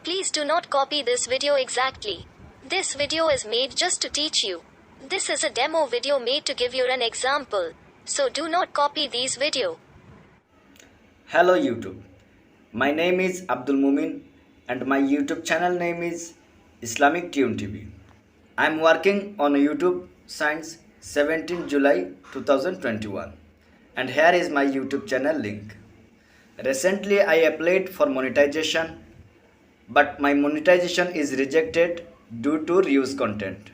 Please do not copy this video exactly. This video is made just to teach you. This is a demo video made to give you an example. So do not copy these video. Hello YouTube. My name is Abdul Mumin and my YouTube channel name is Islamic Tune TV. I am working on YouTube since 17 July 2021 and here is my YouTube channel link. Recently I applied for monetization but my monetization is rejected due to reuse content.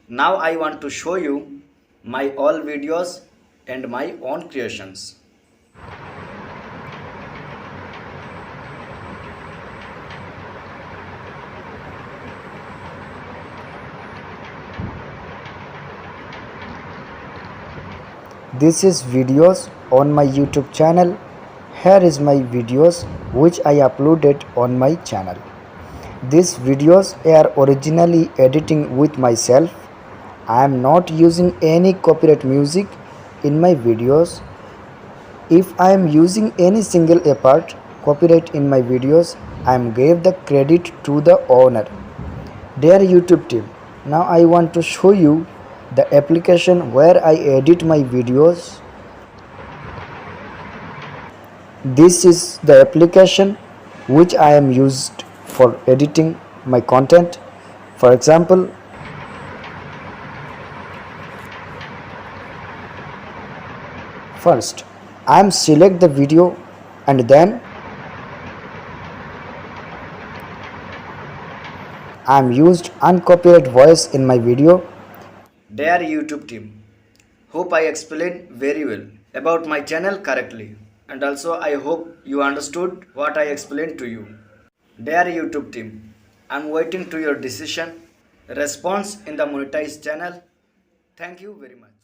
Now I want to show you my all videos and my own creations. This is videos on my YouTube channel. Here is my videos which I uploaded on my channel. These videos are originally editing with myself. I am not using any copyright music in my videos. If I am using any single part copyright in my videos, I am gave the credit to the owner. Dear YouTube team, now I want to show you the application where I edit my videos. This is the application which I am used for editing my content. For example, first I am select the video and then I am used uncopyrighted voice in my video. Dear YouTube team, hope I explained very well about my channel correctly and also I hope you understood what I explained to you. Dear YouTube team, I am waiting to your decision, response in the monetized channel. Thank you very much.